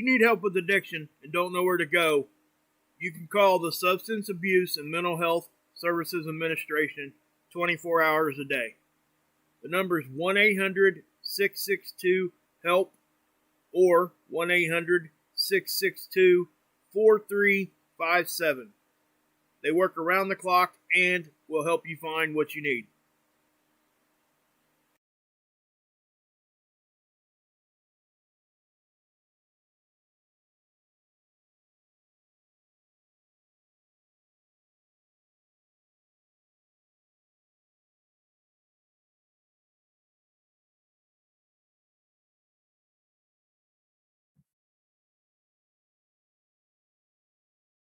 need help with addiction and don't know where to go, you can call the Substance Abuse and Mental Health Services Administration 24 hours a day. The number is 1-800-662-HELP or 1-800-662-4357. They work around the clock and will help you find what you need.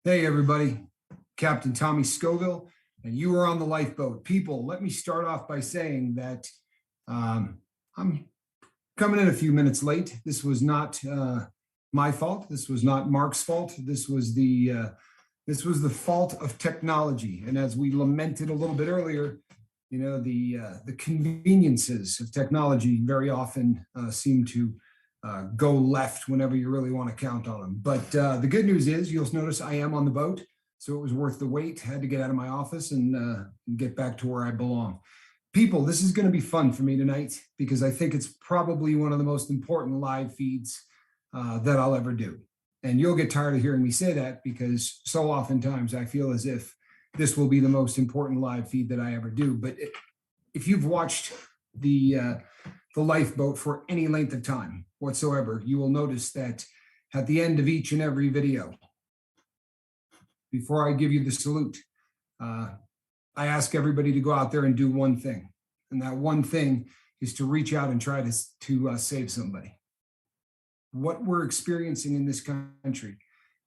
Hey, everybody. Captain Tommy Scoville, and you are on the lifeboat. People, let me start off by saying that I'm coming in a few minutes late. This was not my fault. This was not Mark's fault. This was the fault of technology. And as we lamented a little bit earlier, you know, the conveniences of technology very often seem to go left whenever you really want to count on them. But the good news is you'll notice I am on the boat. So it was worth the wait. Had to get out of my office and get back to where I belong. People, this is going to be fun for me tonight because I think it's probably one of the most important live feeds that I'll ever do. And you'll get tired of hearing me say that because so oftentimes I feel as if this will be the most important live feed that I ever do. But if you've watched the lifeboat for any length of time whatsoever, you will notice that at the end of each and every video, before I give you the salute, I ask everybody to go out there and do one thing. And that one thing is to reach out and try to save somebody. What we're experiencing in this country,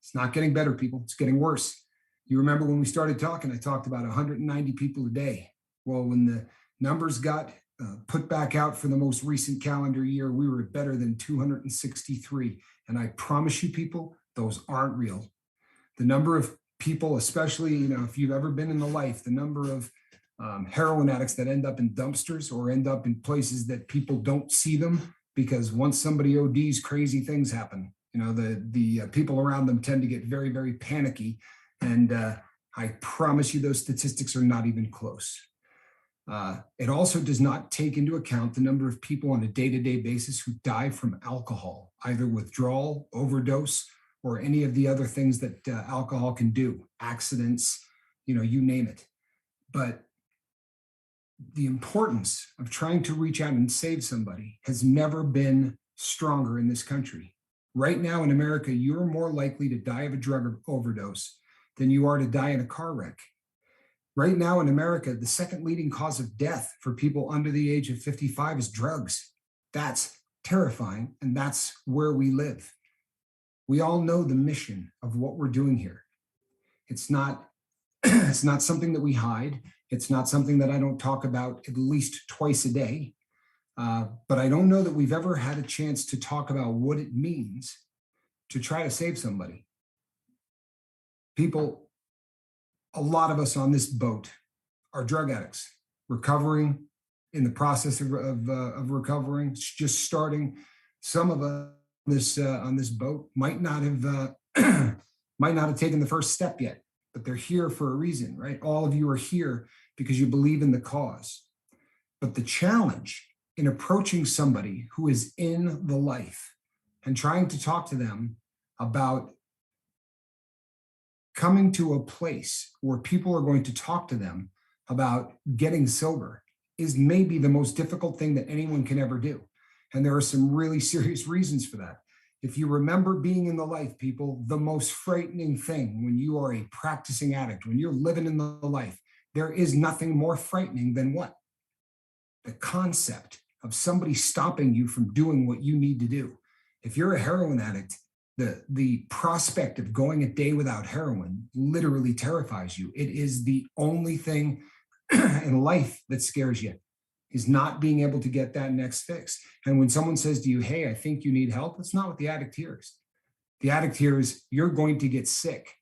it's not getting better, people. It's getting worse. You remember when we started talking, I talked about 190 people a day. Well, when the numbers got put back out for the most recent calendar year, we were better than 263. And I promise you, people, those aren't real. The number of people, especially, you know, if you've ever been in the life, the number of heroin addicts that end up in dumpsters or end up in places that people don't see them, because once somebody ODs, crazy things happen. You know, the people around them tend to get very, very panicky. And I promise you those statistics are not even close. It also does not take into account the number of people on a day-to-day basis who die from alcohol, either withdrawal, overdose, or any of the other things that alcohol can do, accidents, you know, you name it. But the importance of trying to reach out and save somebody has never been stronger in this country. Right now in America, you're more likely to die of a drug overdose than you are to die in a car wreck. Right now in America, the second leading cause of death for people under the age of 55 is drugs. That's terrifying, and that's where we live. We all know the mission of what we're doing here. It's not something that we hide. It's not something that I don't talk about at least twice a day. But I don't know that we've ever had a chance to talk about what it means to try to save somebody. People, a lot of us on this boat are drug addicts, recovering, in the process of recovering, just starting. Some of us on this boat might not have taken the first step yet, but they're here for a reason, right? All of you are here because you believe in the cause. But the challenge in approaching somebody who is in the life and trying to talk to them about coming to a place where people are going to talk to them about getting sober is maybe the most difficult thing that anyone can ever do. And there are some really serious reasons for that. If you remember being in the life, people, the most frightening thing when you are a practicing addict, when you're living in the life, there is nothing more frightening than what? The concept of somebody stopping you from doing what you need to do. If you're a heroin addict, the prospect of going a day without heroin literally terrifies you. It is the only thing in life that scares you, is not being able to get that next fix. And when someone says to you, hey, I think you need help, that's not what the addict hears. The addict hears, you're going to get sick,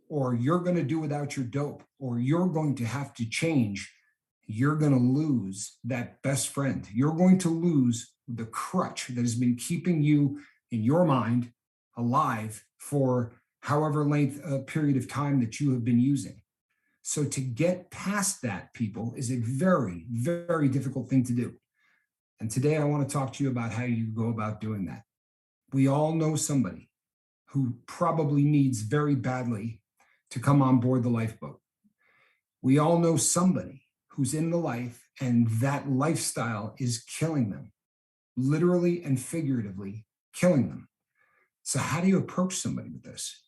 or you're going to do without your dope, or you're going to have to change. You're going to lose that best friend. You're going to lose the crutch that has been keeping you in your mind alive for however length a period of time that you have been using. So to get past that, people, is a very, very difficult thing to do. And today I want to talk to you about how you go about doing that. We all know somebody who probably needs very badly to come on board the lifeboat. We all know somebody who's in the life and that lifestyle is killing them, literally and figuratively killing them. So how do you approach somebody with this?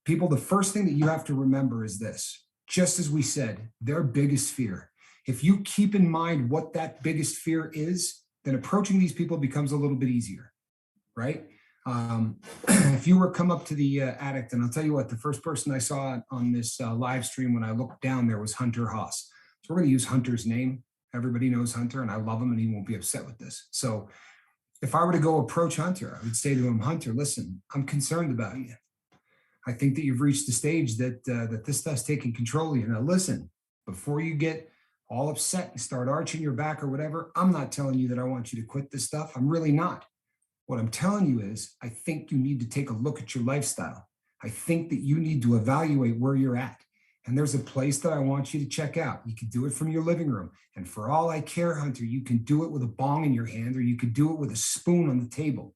People, the first thing that you have to remember is this. Just as we said, their biggest fear. If you keep in mind what that biggest fear is, then approaching these people becomes a little bit easier, right? If you were come up to the addict, and I'll tell you what, the first person I saw on this live stream when I looked down there was Hunter Haas. So we're going to use Hunter's name. Everybody knows Hunter, and I love him, and he won't be upset with this. So if I were to go approach Hunter, I would say to him, Hunter, listen, I'm concerned about you. I think that you've reached the stage that this stuff's taking control of you. Now, listen, before you get all upset and start arching your back or whatever, I'm not telling you that I want you to quit this stuff. I'm really not. What I'm telling you is I think you need to take a look at your lifestyle. I think that you need to evaluate where you're at. And there's a place that I want you to check out. You can do it from your living room. And for all I care, Hunter, you can do it with a bong in your hand, or you could do it with a spoon on the table.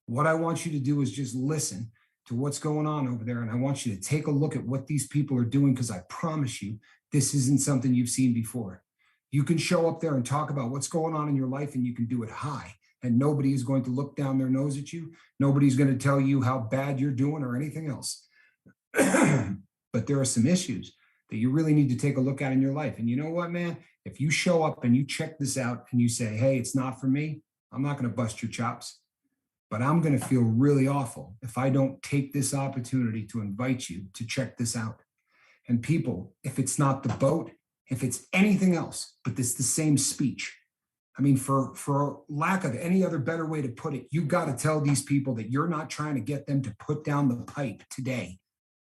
What I want you to do is just listen to what's going on over there. And I want you to take a look at what these people are doing, because I promise you, this isn't something you've seen before. You can show up there and talk about what's going on in your life, and you can do it high. And nobody is going to look down their nose at you. Nobody's going to tell you how bad you're doing or anything else. But there are some issues that you really need to take a look at in your life. And you know what, man? If you show up and you check this out and you say, hey, it's not for me, I'm not going to bust your chops. But I'm going to feel really awful if I don't take this opportunity to invite you to check this out. And people, if it's not the boat, if it's anything else, but it's the same speech. I mean, for lack of any other better way to put it, you got to tell these people that you're not trying to get them to put down the pipe today.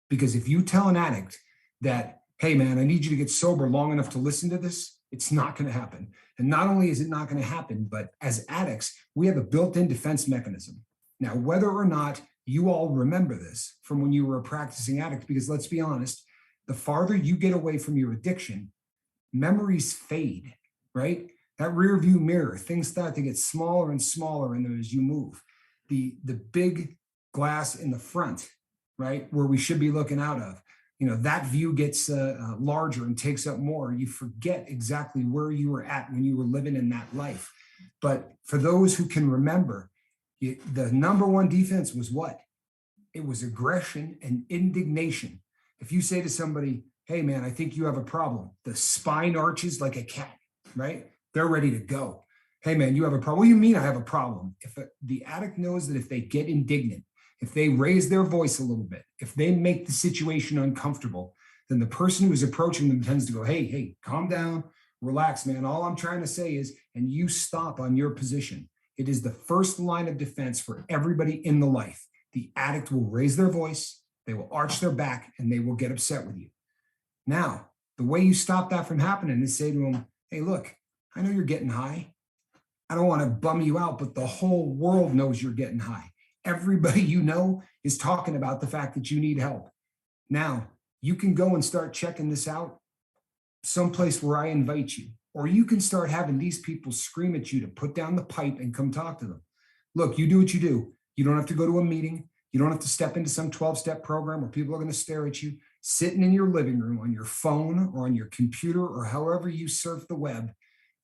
Because if you tell an addict that, hey, man, I need you to get sober long enough to listen to this, it's not going to happen. And not only is it not going to happen, but as addicts, we have a built-in defense mechanism. Now, whether or not you all remember this from when you were a practicing addict, because let's be honest, the farther you get away from your addiction, memories fade, right? That rear view mirror, things start to get smaller and smaller in there as you move. The big glass in the front, right, where we should be looking out of, that view gets larger and takes up more. You forget exactly where you were at when you were living in that life. But for those who can remember, the number one defense was what? It was aggression and indignation. If you say to somebody, hey, man, I think you have a problem, the spine arches like a cat, right? They're ready to go. Hey, man, you have a problem. What do you mean I have a problem? If the addict knows that if they get indignant, if they raise their voice a little bit, if they make the situation uncomfortable, then the person who is approaching them tends to go, hey, calm down, relax, man. All I'm trying to say is, and you stop on your position. It is the first line of defense for everybody in the life. The addict will raise their voice, they will arch their back, and they will get upset with you. Now, the way you stop that from happening is say to them, hey, look, I know you're getting high. I don't want to bum you out, but the whole world knows you're getting high. Everybody you know is talking about the fact that you need help. Now, you can go and start checking this out someplace where I invite you, or you can start having these people scream at you to put down the pipe and come talk to them. Look, you do what you do. You don't have to go to a meeting. You don't have to step into some 12-step program where people are going to stare at you. Sitting in your living room on your phone or on your computer or however you surf the web,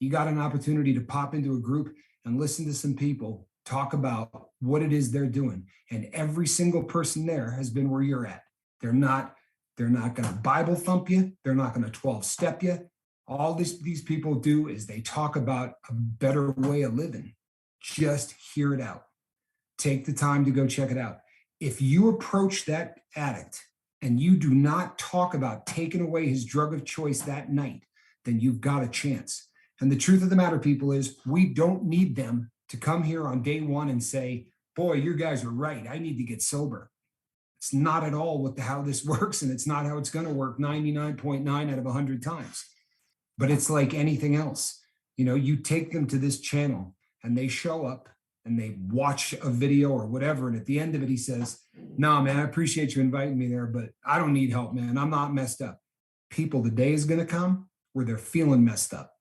you got an opportunity to pop into a group and listen to some people talk about what it is they're doing. And every single person there has been where you're at. They're not going to Bible thump you. They're not going to 12-step you. All these people do is they talk about a better way of living. Just hear it out. Take the time to go check it out. If you approach that addict and you do not talk about taking away his drug of choice that night, then you've got a chance. And the truth of the matter, people, is we don't need them to come here on day one and say, boy, you guys are right. I need to get sober. It's not at all how this works, and it's not how it's going to work 99.9 out of 100 times. But it's like anything else. You take them to this channel and they show up and they watch a video or whatever. And at the end of it, he says, "No, man, I appreciate you inviting me there, but I don't need help, man. I'm not messed up." People, the day is going to come where they're feeling messed up.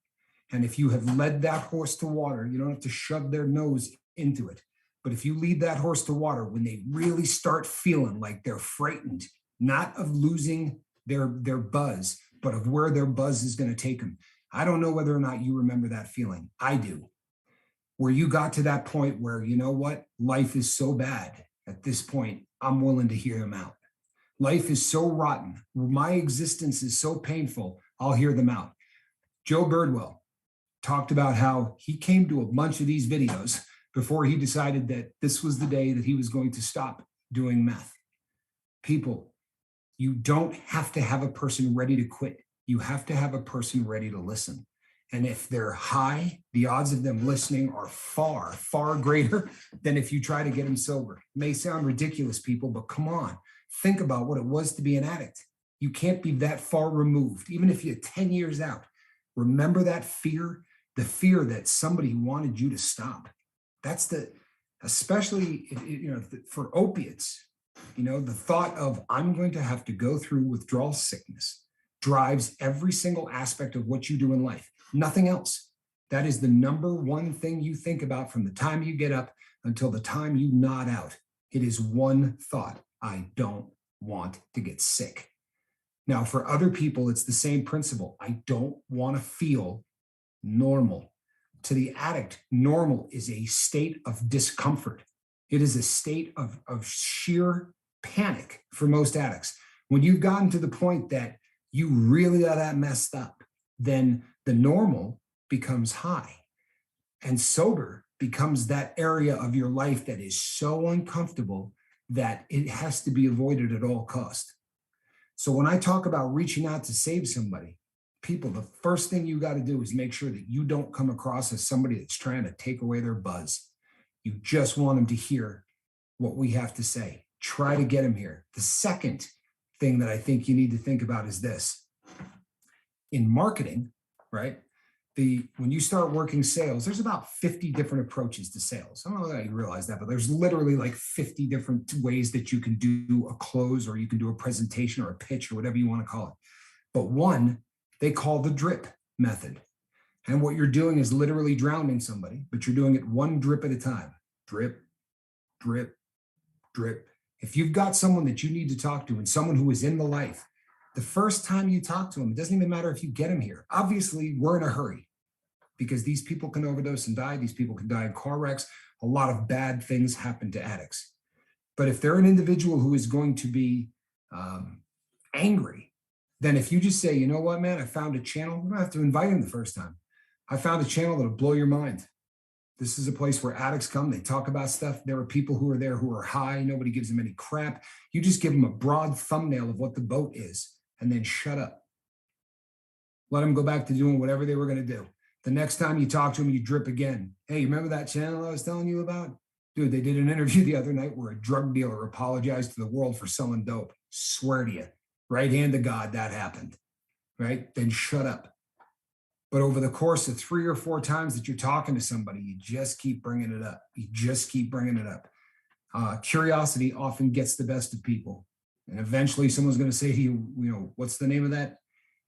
And if you have led that horse to water, you don't have to shove their nose into it. But if you lead that horse to water, when they really start feeling like they're frightened, not of losing their buzz, but of where their buzz is going to take them. I don't know whether or not you remember that feeling. I do. Where you got to that point where, you know what? Life is so bad. At this point, I'm willing to hear them out. Life is so rotten. My existence is so painful. I'll hear them out. Joe Birdwell talked about how he came to a bunch of these videos before he decided that this was the day that he was going to stop doing meth. People, you don't have to have a person ready to quit. You have to have a person ready to listen. And if they're high, the odds of them listening are far, far greater than if you try to get them sober. It may sound ridiculous, people, but come on. Think about what it was to be an addict. You can't be that far removed, even if you're 10 years out. Remember that fear, the fear that somebody wanted you to stop. That's especially, for opiates, the thought of I'm going to have to go through withdrawal sickness drives every single aspect of what you do in life. Nothing else. That is the number one thing you think about from the time you get up until the time you nod out. It is one thought. I don't want to get sick. Now, for other people, it's the same principle. I don't want to feel normal. To the addict, normal is a state of discomfort. It is a state of sheer panic for most addicts. When you've gotten to the point that you really are that messed up, then the normal becomes high. And sober becomes that area of your life that is so uncomfortable that it has to be avoided at all costs. So when I talk about reaching out to save somebody, people, the first thing you got to do is make sure that you don't come across as somebody that's trying to take away their buzz. You just want them to hear what we have to say. Try to get them here. The second thing that I think you need to think about is this. In marketing, right? When you start working sales, there's about 50 different approaches to sales. I don't know that you realize that, but there's literally like 50 different ways that you can do a close, or you can do a presentation or a pitch or whatever you want to call it. But one, they call the drip method. And what you're doing is literally drowning somebody, but you're doing it one drip at a time. Drip, drip, drip. If you've got someone that you need to talk to and someone who is in the life, the first time you talk to them, it doesn't even matter if you get them here. Obviously, we're in a hurry because these people can overdose and die. These people can die in car wrecks. A lot of bad things happen to addicts. But if they're an individual who is going to be angry, then if you just say, you know what, man, I found a channel, you don't have to invite him the first time. I found a channel that'll blow your mind. This is a place where addicts come. They talk about stuff. There are people who are there who are high. Nobody gives them any crap. You just give them a broad thumbnail of what the boat is and then shut up. Let them go back to doing whatever they were going to do. The next time you talk to them, you drip again. Hey, you remember that channel I was telling you about? Dude, they did an interview the other night where a drug dealer apologized to the world for selling dope. Swear to you, right hand to God, that happened, right? Then shut up. But over the course of 3 or 4 times that you're talking to somebody, you just keep bringing it up. You just keep bringing it up. Curiosity often gets the best of people. And eventually someone's going to say to you, what's the name of that?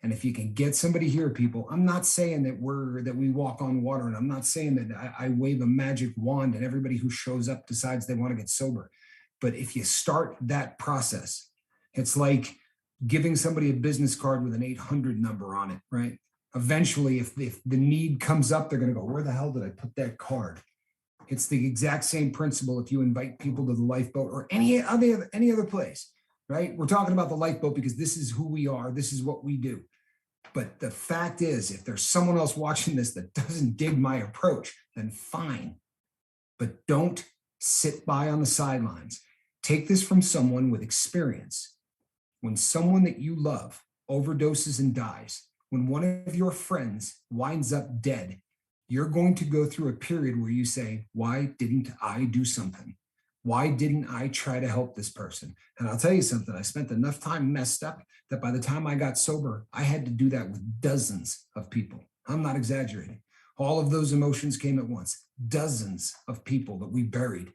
And if you can get somebody here, people, I'm not saying that we walk on water, and I'm not saying that I wave a magic wand and everybody who shows up decides they want to get sober. But if you start that process, it's like giving somebody a business card with an 800 number on it, right? Eventually, if the need comes up, they're going to go, where the hell did I put that card? It's the exact same principle if you invite people to the lifeboat or any other place, right? We're talking about the lifeboat because this is who we are. This is what we do. But the fact is, if there's someone else watching this that doesn't dig my approach, then fine. But don't sit by on the sidelines. Take this from someone with experience. When someone that you love overdoses and dies, when one of your friends winds up dead, you're going to go through a period where you say, why didn't I do something? Why didn't I try to help this person? And I'll tell you something, I spent enough time messed up that by the time I got sober, I had to do that with dozens of people. I'm not exaggerating. All of those emotions came at once. Dozens of people that we buried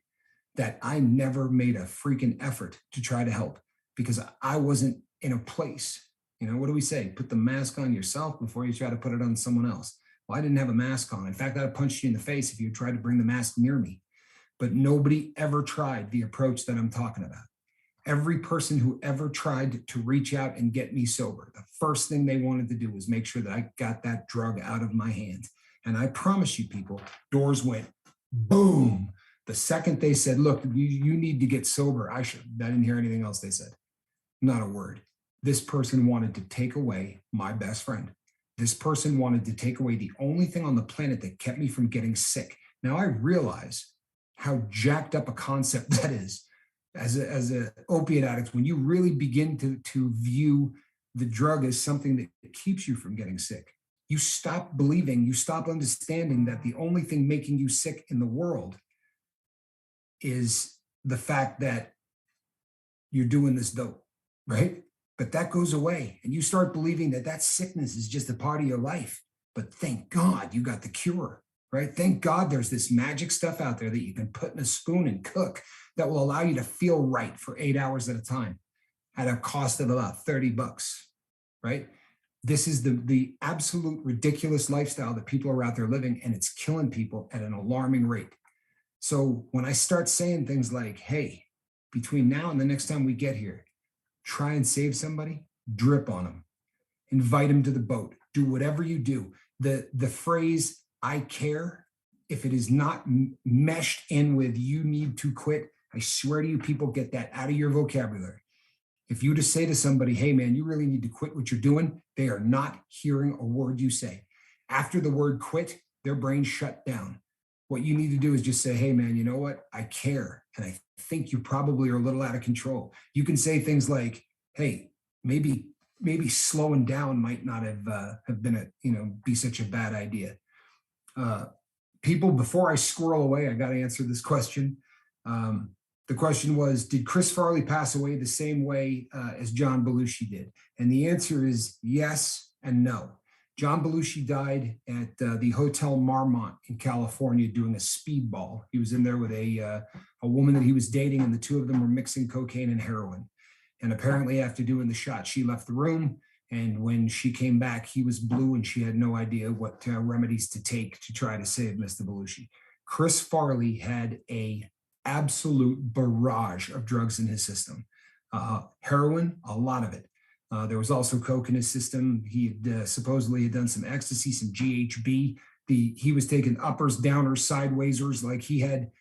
that I never made a freaking effort to try to help because I wasn't in a place. What do we say? Put the mask on yourself before you try to put it on someone else. Well, I didn't have a mask on. In fact, I'd have punched you in the face if you tried to bring the mask near me. But nobody ever tried the approach that I'm talking about. Every person who ever tried to reach out and get me sober, the first thing they wanted to do was make sure that I got that drug out of my hands. And I promise you, people, doors went boom. The second they said, look, you need to get sober, I didn't hear anything else they said. Not a word. This person wanted to take away my best friend. This person wanted to take away the only thing on the planet that kept me from getting sick. Now I realize how jacked up a concept that is. As a opiate addict, when you really begin to view the drug as something that keeps you from getting sick, you stop believing, you stop understanding that the only thing making you sick in the world is the fact that you're doing this dope, right? But that goes away and you start believing that sickness is just a part of your life. But thank God you got the cure, right? Thank God there's this magic stuff out there that you can put in a spoon and cook that will allow you to feel right for 8 hours at a time at a cost of about $30, right? This is the absolute ridiculous lifestyle that people are out there living, and it's killing people at an alarming rate. So when I start saying things like, hey, between now and the next time we get here, try and save somebody, drip on them, invite them to the boat, do whatever you do. The phrase, I care, if it is not meshed in with you need to quit, I swear to you, people, get that out of your vocabulary. If you just say to somebody, hey, man, you really need to quit what you're doing, they are not hearing a word you say. After the word quit, their brain shut down. What you need to do is just say, hey, man, you know what? I care. And I think you probably are a little out of control. You can say things like, hey, maybe slowing down might not have been be such a bad idea. People, before I squirrel away, I got to answer this question. The question was, did Chris Farley pass away the same way as John Belushi did? And the answer is yes and no. John Belushi died at the Hotel Marmont in California doing a speedball. He was in there with a woman that he was dating, and the two of them were mixing cocaine and heroin. And apparently after doing the shot, she left the room. And when she came back, he was blue and she had no idea what remedies to take to try to save Mr. Belushi. Chris Farley had a absolute barrage of drugs in his system. Heroin, a lot of it. There was also coke in his system. He had, supposedly had done some ecstasy, some GHB. He was taking uppers, downers, sidewaysers, like he had,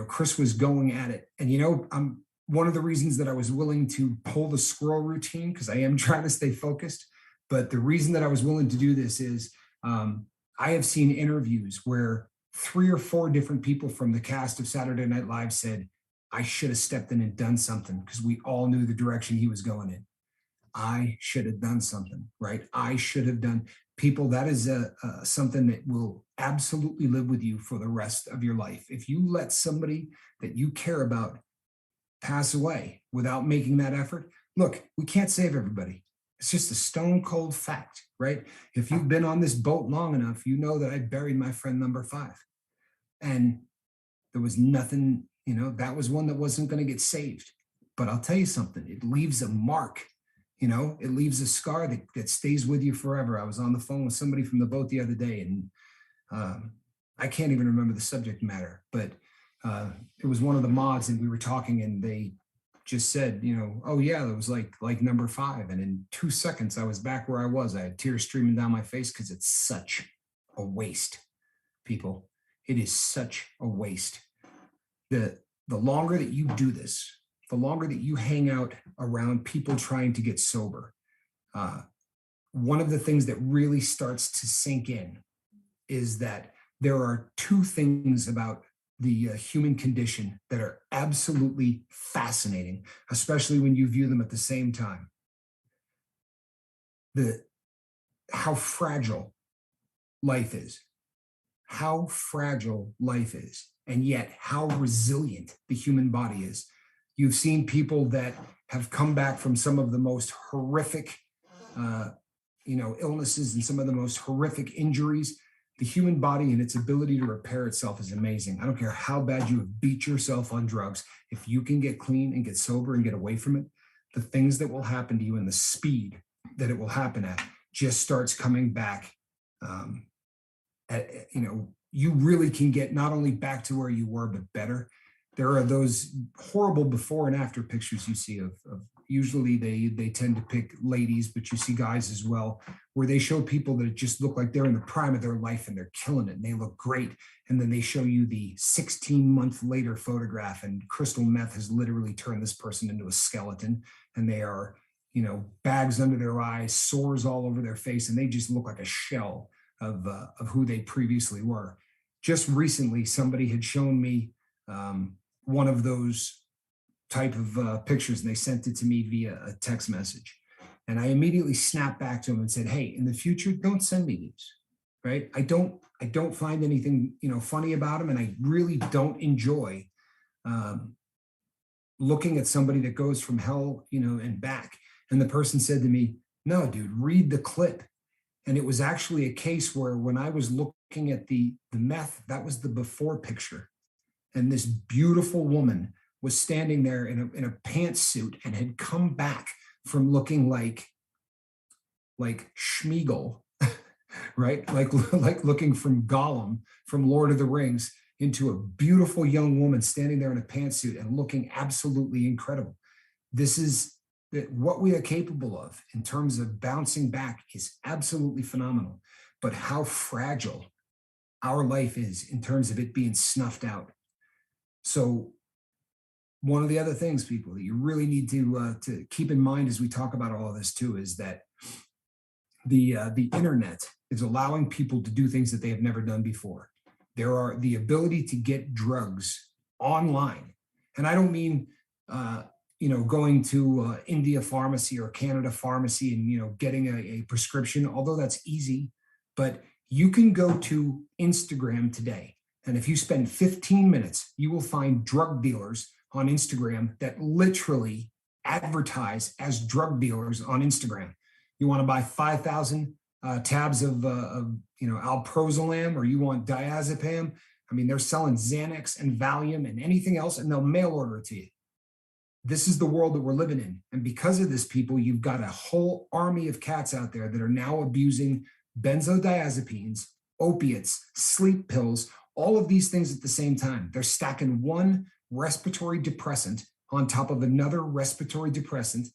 Chris was going at it. And, I'm one of the reasons that I was willing to pull the squirrel routine, because I am trying to stay focused. But the reason that I was willing to do this is I have seen interviews where 3 or 4 different people from the cast of Saturday Night Live said, I should have stepped in and done something because we all knew the direction he was going in. I should have done something, right? I should have done. People, that is something that will absolutely live with you for the rest of your life. If you let somebody that you care about pass away without making that effort, look, we can't save everybody. It's just a stone cold fact, right? If you've been on this boat long enough, you know that I buried my friend number 5. And there was nothing, that was one that wasn't going to get saved. But I'll tell you something, it leaves a mark, it leaves a scar that stays with you forever. I was on the phone with somebody from the boat the other day, and I can't even remember the subject matter, but it was one of the mods, and we were talking, and they just said, oh yeah, it was like number 5. And in 2 seconds, I was back where I was. I had tears streaming down my face because it's such a waste, people. It is such a waste. The longer that you do this, the longer that you hang out around people trying to get sober, one of the things that really starts to sink in is that there are 2 things about the human condition that are absolutely fascinating, especially when you view them at the same time. How fragile life is, and yet how resilient the human body is. You've seen people that have come back from some of the most horrific, illnesses and some of the most horrific injuries. The human body and its ability to repair itself is amazing. I don't care how bad you have beat yourself on drugs. If you can get clean and get sober and get away from it, the things that will happen to you and the speed that it will happen at just starts coming back. You really can get not only back to where you were, but better. There are those horrible before and after pictures you see of usually they tend to pick ladies, but you see guys as well, where they show people that just look like they're in the prime of their life and they're killing it and they look great. And then they show you the 16-month later photograph, and crystal meth has literally turned this person into a skeleton, and they are, bags under their eyes, sores all over their face, and they just look like a shell of who they previously were. Just recently, somebody had shown me one of those type of pictures, and they sent it to me via a text message. And I immediately snapped back to them and said, hey, in the future, don't send me these, right? I don't find anything, funny about them. And I really don't enjoy looking at somebody that goes from hell, and back. And the person said to me, no, dude, read the clip. And it was actually a case where when I was looking at the meth, that was the before picture. And this beautiful woman was standing there in a pantsuit and had come back from looking like Schmeagol, right? Like looking from Gollum from Lord of the Rings into a beautiful young woman standing there in a pantsuit and looking absolutely incredible. This is what we are capable of in terms of bouncing back is absolutely phenomenal, but how fragile our life is in terms of it being snuffed out. So one of the other things, people, that you really need to keep in mind as we talk about all of this too, is that the internet is allowing people to do things that they have never done before. There are the ability to get drugs online, and I don't mean going to India pharmacy or Canada pharmacy and getting a prescription, although that's easy. But you can go to Instagram today, and if you spend 15 minutes, you will find drug dealers on Instagram that literally advertise as drug dealers on Instagram. You want to buy 5,000 tabs of alprazolam, or you want diazepam. I mean, they're selling Xanax and Valium and anything else, and they'll mail order it to you. This is the world that we're living in. And because of this, people, you've got a whole army of cats out there that are now abusing benzodiazepines, opiates, sleep pills, all of these things at the same time. They're stacking one respiratory depressant on top of another respiratory depressant.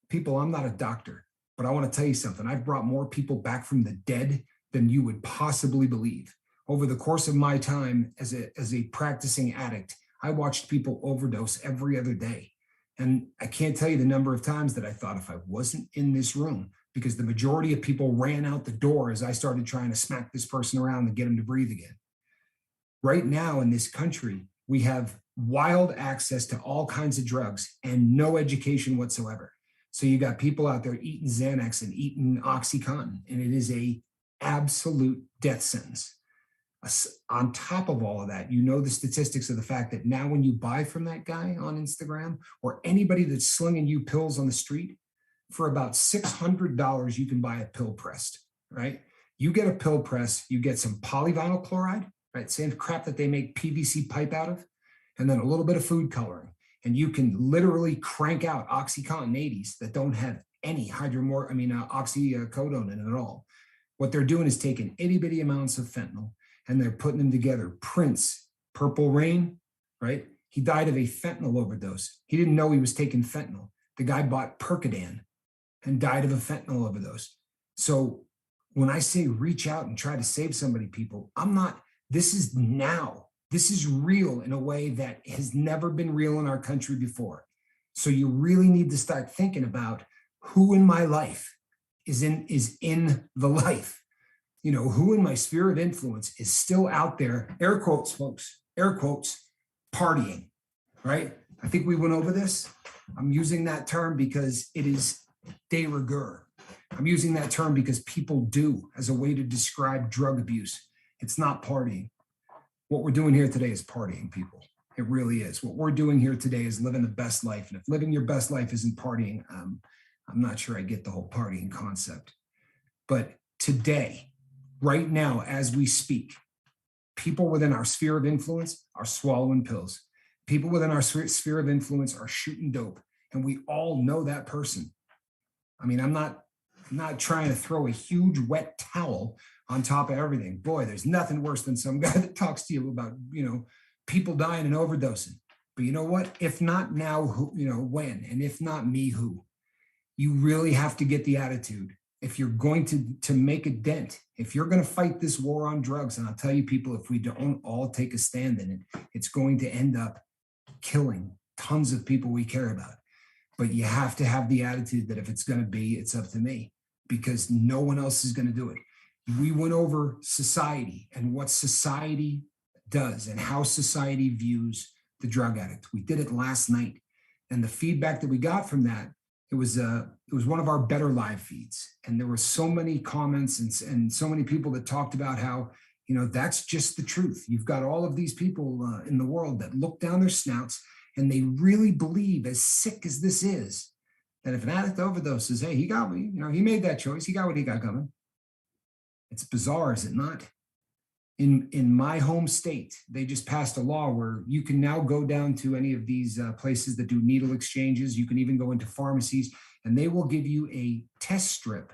People, I'm not a doctor, but I want to tell you something. I've brought more people back from the dead than you would possibly believe. Over the course of my time as a practicing addict, I watched people overdose every other day. And I can't tell you the number of times that I thought, if I wasn't in this room, because the majority of people ran out the door as I started trying to smack this person around and get him to breathe again. Right now in this country, we have wild access to all kinds of drugs and no education whatsoever. So you got people out there eating Xanax and eating OxyContin, and it is a absolute death sentence. On top of all of that, the statistics of the fact that now when you buy from that guy on Instagram or anybody that's slinging you pills on the street, for about $600, you can buy a pill pressed, right? You get a pill press, you get some polyvinyl chloride, right? Same crap that they make PVC pipe out of, and then a little bit of food coloring. And you can literally crank out OxyContin 80s that don't have any oxycodone in it at all. What they're doing is taking itty bitty amounts of fentanyl and they're putting them together. Prince, Purple Rain, right? He died of a fentanyl overdose. He didn't know he was taking fentanyl. The guy bought Percodan and died of a fentanyl overdose. So when I say reach out and try to save somebody, people, this is now. This is real in a way that has never been real in our country before. So you really need to start thinking about who in my life is in the life. Who in my sphere of influence is still out there, air quotes, folks, air quotes, partying, right? I think we went over this. I'm using that term because it is de rigueur. I'm using that term because people do as a way to describe drug abuse. It's not partying. What we're doing here today is partying, people. It really is. What we're doing here today is living the best life. And if living your best life isn't partying, I'm not sure I get the whole partying concept. But today, right now, as we speak, people within our sphere of influence are swallowing pills. People within our sphere of influence are shooting dope. And we all know that person. I mean, I'm not trying to throw a huge wet towel on top of everything. Boy, there's nothing worse than some guy that talks to you about, people dying and overdosing. But you know what? If not now, who, when? And if not me, who? You really have to get the attitude. If you're going to make a dent, if you're going to fight this war on drugs, and I'll tell you people, if we don't all take a stand in it, it's going to end up killing tons of people we care about. But you have to have the attitude that if it's going to be, it's up to me, because no one else is going to do it. We went over society and what society does and how society views the drug addict. We did it last night. And the feedback that we got from that, it was one of our better live feeds. And there were so many comments and so many people that talked about how, that's just the truth. You've got all of these people in the world that look down their snouts and they really believe, as sick as this is, that if an addict overdoses, hey, he got me, he made that choice. He got what he got coming. It's bizarre, is it not? In my home state, they just passed a law where you can now go down to any of these places that do needle exchanges. You can even go into pharmacies, and they will give you a test strip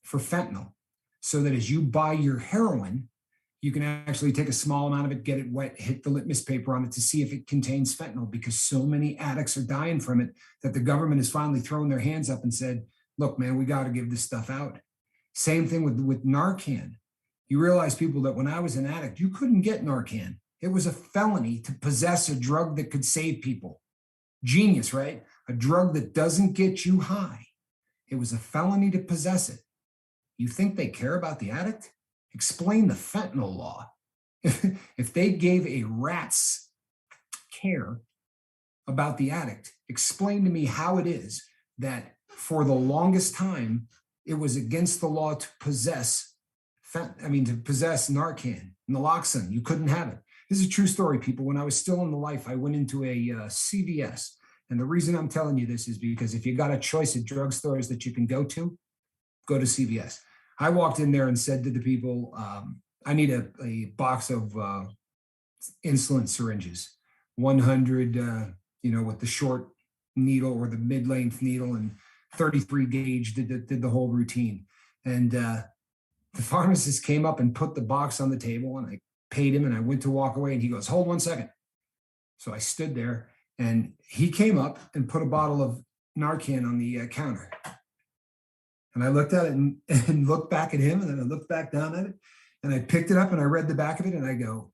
for fentanyl, so that as you buy your heroin, you can actually take a small amount of it, get it wet, hit the litmus paper on it to see if it contains fentanyl, because so many addicts are dying from it that the government has finally thrown their hands up and said, look, man, we got to give this stuff out. Same thing with Narcan. You realize, people, that when I was an addict, you couldn't get Narcan. It was a felony to possess a drug that could save people. Genius, right? A drug that doesn't get you high. It was a felony to possess it. You think they care about the addict? Explain the fentanyl law. If they gave a rat's care about the addict, explain to me how it is that for the longest time, it was against the law to possess Narcan, naloxone. You couldn't have it. This is a true story, people. When I was still in the life, I went into a CVS. And the reason I'm telling you this is because if you got a choice of drugstores that you can go to CVS. I walked in there and said to the people, I need a box of insulin syringes, 100, with the short needle or the mid-length needle, and 33 gauge did the whole routine. And the pharmacist came up and put the box on the table, and I paid him, and I went to walk away, and he goes, hold 1 second. So I stood there, and he came up and put a bottle of Narcan on the counter. And I looked at it and looked back at him, and then I looked back down at it, and I picked it up and I read the back of it, and I go,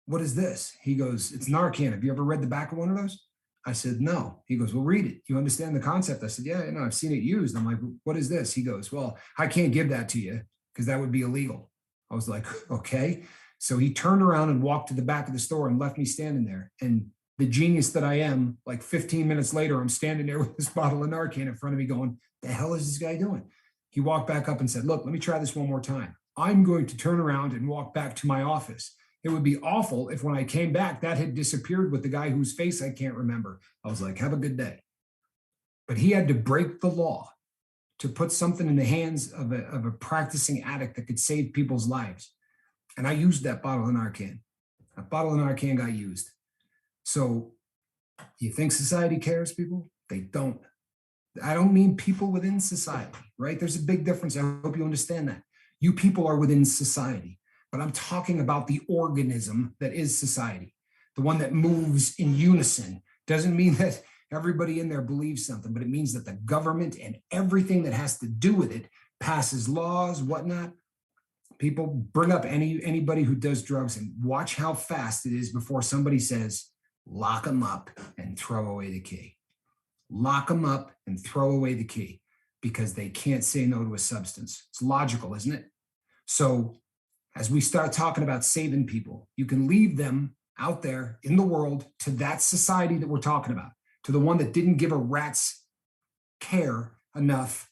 what is this? He goes, it's Narcan. Have you ever read the back of one of those? I said, no. He goes, well, read it. You understand the concept? I said, yeah, I've seen it used. I'm like, what is this? He goes, well, I can't give that to you because that would be illegal. I was like, okay. So he turned around and walked to the back of the store and left me standing there. And the genius that I am, like 15 minutes later, I'm standing there with this bottle of Narcan in front of me going, the hell is this guy doing? He walked back up and said, look, let me try this one more time. I'm going to turn around and walk back to my office. It would be awful if when I came back, that had disappeared with the guy whose face I can't remember. I was like, have a good day. But he had to break the law to put something in the hands of a practicing addict that could save people's lives. And I used that bottle of Narcan. That bottle of Narcan got used. So you think society cares, people? They don't. I don't mean people within society, right? There's a big difference. I hope you understand that. You people are within society, but I'm talking about the organism that is society, the one that moves in unison. Doesn't mean that everybody in there believes something, but it means that the government and everything that has to do with it passes laws, whatnot. People bring up anybody who does drugs and watch how fast it is before somebody says, lock them up and throw away the key. Lock them up and throw away the key because they can't say no to a substance. It's logical, isn't it? So as we start talking about saving people, you can leave them out there in the world to that society that we're talking about, to the one that didn't give a rat's care enough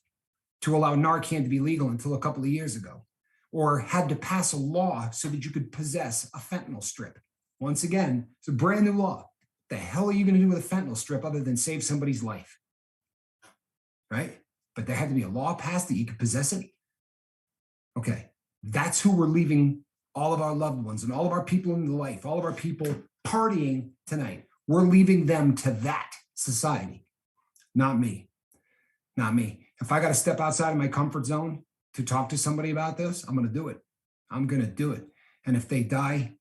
to allow Narcan to be legal until a couple of years ago, or had to pass a law so that you could possess a fentanyl strip. Once again, it's a brand new law. The hell are you going to do with a fentanyl strip other than save somebody's life? Right? But there had to be a law passed that you could possess it. Okay. That's who we're leaving all of our loved ones and all of our people in the life, all of our people partying tonight. We're leaving them to that society, not me, not me. If I got to step outside of my comfort zone to talk to somebody about this, I'm going to do it. I'm going to do it. And if they die,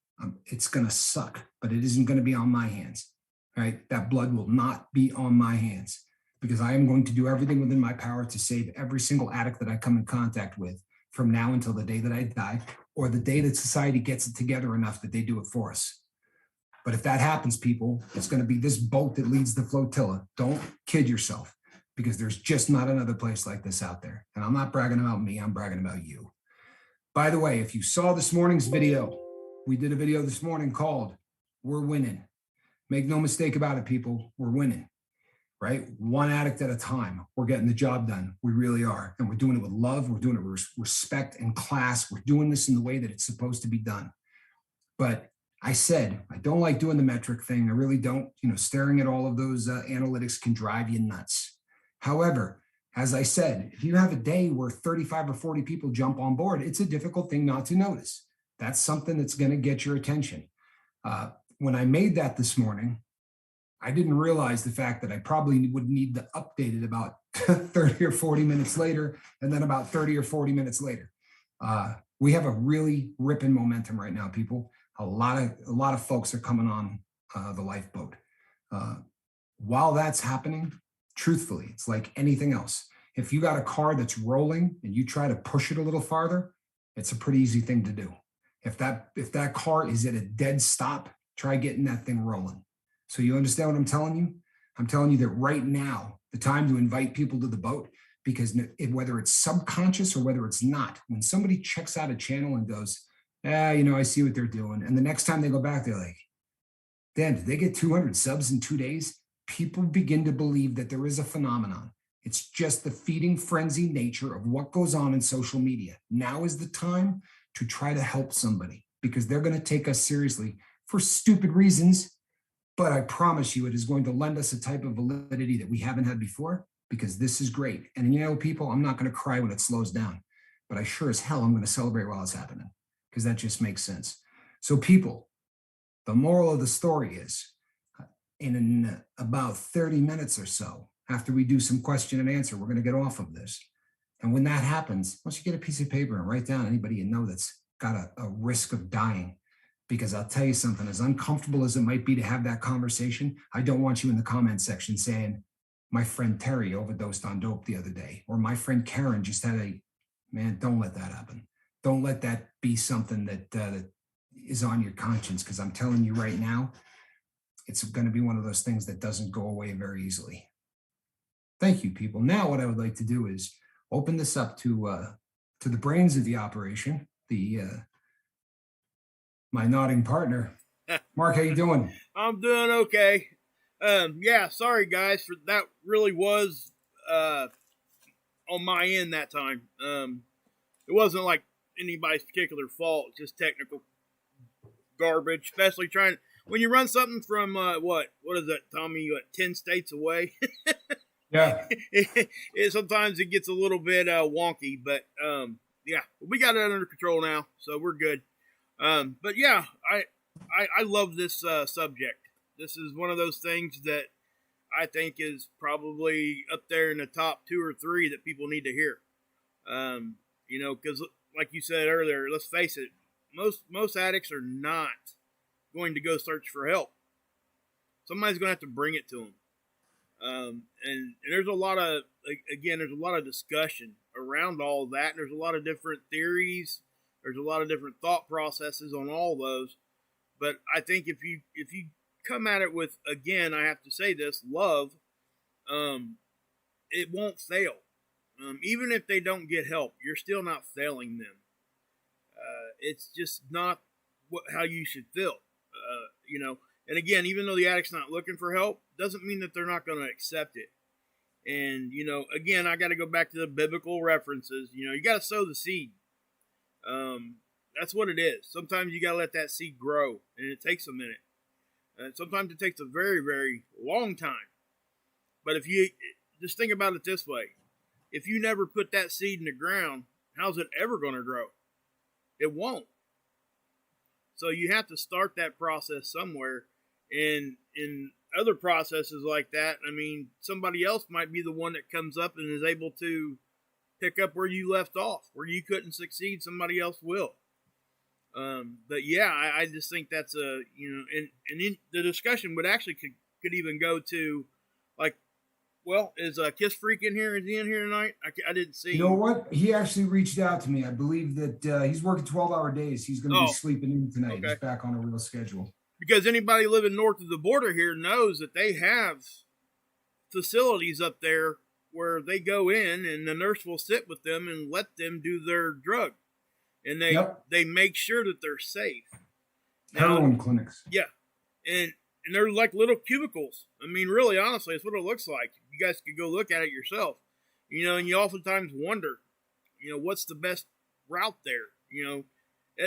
it's going to suck, but it isn't going to be on my hands, right? That blood will not be on my hands because I am going to do everything within my power to save every single addict that I come in contact with from now until the day that I die or the day that society gets it together enough that they do it for us. But if that happens, people, it's going to be this boat that leads the flotilla. Don't kid yourself because there's just not another place like this out there. And I'm not bragging about me. I'm bragging about you. By the way, if you saw this morning's video, we did a video this morning called We're Winning. Make no mistake about it, people. We're winning, right? One addict at a time. We're getting the job done. We really are. And we're doing it with love. We're doing it with respect and class. We're doing this in the way that it's supposed to be done. But I said, I don't like doing the metric thing. I really don't. Staring at all of those analytics can drive you nuts. However, as I said, if you have a day where 35 or 40 people jump on board, it's a difficult thing not to notice. That's something that's going to get your attention. When I made that this morning, I didn't realize the fact that I probably would need to update it about 30 or 40 minutes later, and then about 30 or 40 minutes later. We have a really ripping momentum right now, people. A lot of folks are coming on the lifeboat. While that's happening, truthfully, it's like anything else. If you got a car that's rolling and you try to push it a little farther, it's a pretty easy thing to do. If that car is at a dead stop, try getting that thing rolling. So you understand what I'm telling you? I'm telling you that right now, the time to invite people to the boat, because whether it's subconscious or whether it's not, when somebody checks out a channel and goes, I see what they're doing. And the next time they go back, they're like, damn, did they get 200 subs in 2 days? People begin to believe that there is a phenomenon. It's just the feeding frenzy nature of what goes on in social media. Now is the time to try to help somebody because they're going to take us seriously for stupid reasons. But I promise you, it is going to lend us a type of validity that we haven't had before because this is great. And people, I'm not going to cry when it slows down, but I sure as hell I'm going to celebrate while it's happening because that just makes sense. So people, the moral of the story is in about 30 minutes or so, after we do some question and answer, we're going to get off of this. And when that happens, once you get a piece of paper and write down anybody you know that's got a risk of dying, because I'll tell you something, as uncomfortable as it might be to have that conversation, I don't want you in the comment section saying, my friend Terry overdosed on dope the other day, or my friend Karen just had man, don't let that happen. Don't let that be something that is on your conscience, because I'm telling you right now, it's going to be one of those things that doesn't go away very easily. Thank you, people. Now what I would like to do is open this up to the brains of the operation, my nodding partner. Mark, how you doing? I'm doing okay. Sorry guys for that. Really was on my end that time. It wasn't like anybody's particular fault, just technical garbage, especially when you run something from what is that, Tommy, 10 states away. Yeah. Sometimes it gets a little bit wonky, but we got it under control now, so we're good. But yeah, I love this subject. This is one of those things that I think is probably up there in the top 2 or 3 that people need to hear. Because like you said earlier, let's face it, most addicts are not going to go search for help. Somebody's going to have to bring it to them. And there's a lot of discussion around all of that. And there's a lot of different theories. There's a lot of different thought processes on all those. But I think if you come at it with, again, I have to say this, love, it won't fail. Even if they don't get help, you're still not failing them. It's just not how you should feel. And again, even though the addict's not looking for help, doesn't mean that they're not going to accept it. And, again, I got to go back to the biblical references. You got to sow the seed. That's what it is. Sometimes you got to let that seed grow, and it takes a minute. Sometimes it takes a very, very long time. But if you just think about it this way, if you never put that seed in the ground, how's it ever going to grow? It won't. So you have to start that process somewhere. And in other processes like that, I mean, somebody else might be the one that comes up and is able to pick up where you left off. Where you couldn't succeed, somebody else will. But yeah, I just think that's a, and in, the discussion would actually could even go to, like, well, is Kiss Freak in here? Is he in here tonight? I didn't see. You know what? He actually reached out to me. I believe that he's working 12-hour days. He's going to be sleeping in tonight. Okay. He's back on a real schedule. Because anybody living north of the border here knows that they have facilities up there where they go in and the nurse will sit with them and let them do their drug. And they make sure that they're safe. Heroin clinics. Yeah. And they're like little cubicles. I mean, really, honestly, that's what it looks like. You guys could go look at it yourself. And you oftentimes wonder, what's the best route there?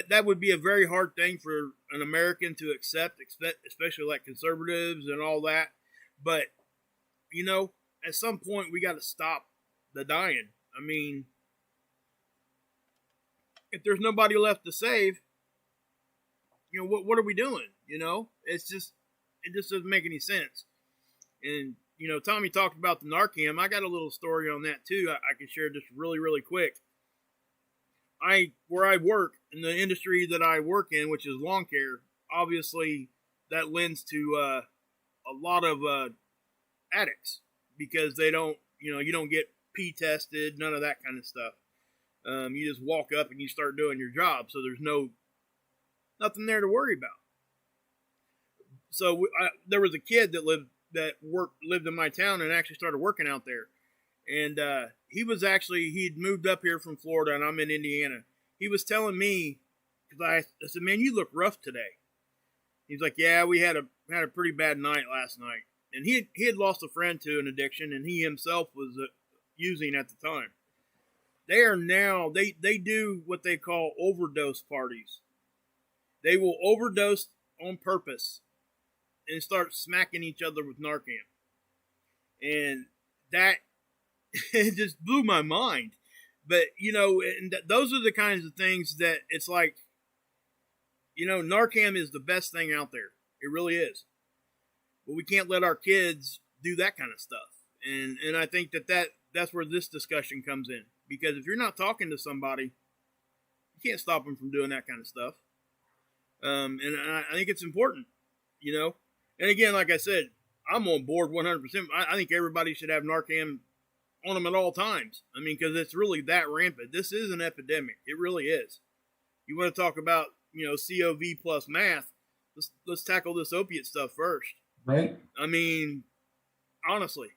That would be a very hard thing for an American to accept, especially like conservatives and all that. But, at some point, we got to stop the dying. I mean, if there's nobody left to save, what are we doing? It just doesn't make any sense. And, Tommy talked about the Narcan. I got a little story on that too. I can share just really, really quick. Where I work, in the industry that I work in, which is lawn care, obviously that lends to a lot of addicts because they don't, you don't get pee tested, none of that kind of stuff. You just walk up and you start doing your job, so there's nothing there to worry about. So there was a kid that lived in my town and actually started working out there, and he'd moved up here from Florida, and I'm in Indiana. He was telling me, because I said, "Man, you look rough today." He's like, "Yeah, we had a pretty bad night last night," and he had lost a friend to an addiction, and he himself was using at the time. They are now, they do what they call overdose parties. They will overdose on purpose and start smacking each other with Narcan. And that, it just blew my mind. But, and those are the kinds of things that it's like, Narcan is the best thing out there. It really is. But we can't let our kids do that kind of stuff. And I think that's where this discussion comes in. Because if you're not talking to somebody, you can't stop them from doing that kind of stuff. And I think it's important, And again, like I said, I'm on board 100%. I think everybody should have Narcan on them at all times. I mean, because it's really that rampant. This is an epidemic. It really is. You want to talk about, COV plus math, let's tackle this opiate stuff first. Right. I mean, honestly.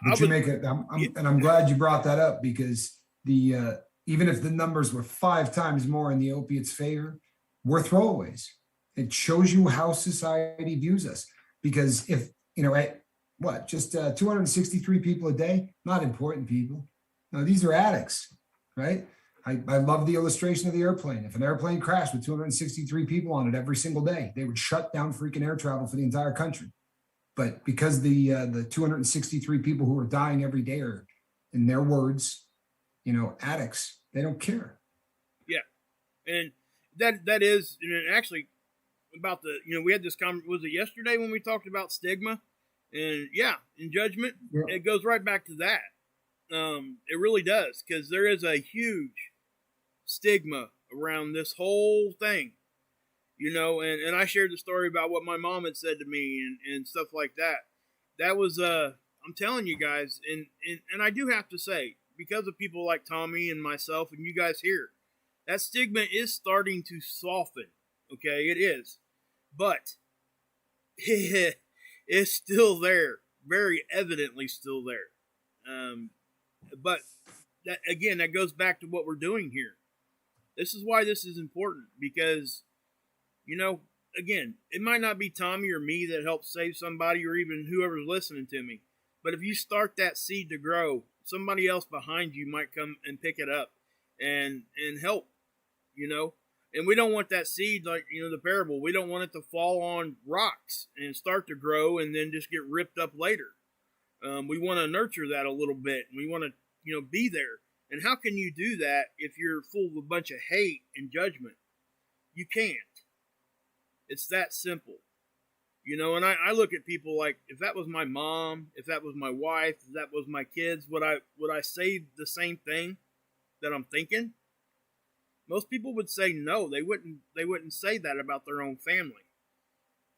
I'm glad you brought that up because even if the numbers were 5 times more in the opiates' favor, we're throwaways. It shows you how society views us. Because if, just 263 people a day, not important people. No, these are addicts, right? I love the illustration of the airplane. If an airplane crashed with 263 people on it every single day, they would shut down freaking air travel for the entire country. But because the 263 people who are dying every day are, in their words, addicts, they don't care. Yeah, and that is, and actually about the, we had this was it yesterday when we talked about stigma, and in judgment, It goes right back to that. It really does, because there is a huge stigma around this whole thing. And I shared the story about what my mom had said to me and stuff like that. That was, I'm telling you guys, and I do have to say, because of people like Tommy and myself and you guys here, that stigma is starting to soften. Okay, it is. But it's still there. Very evidently still there. But that, again, that goes back to what we're doing here. This is why this is important, because again, it might not be Tommy or me that helps save somebody or even whoever's listening to me. But if you start that seed to grow, somebody else behind you might come and pick it up and help, And we don't want that seed, like, the parable. We don't want it to fall on rocks and start to grow and then just get ripped up later. We want to nurture that a little bit. And we want to, be there. And how can you do that if you're full of a bunch of hate and judgment? You can't. It's that simple. And I look at people like, if that was my mom, if that was my wife, if that was my kids, would I say the same thing that I'm thinking? Most people would say no. They wouldn't say that about their own family.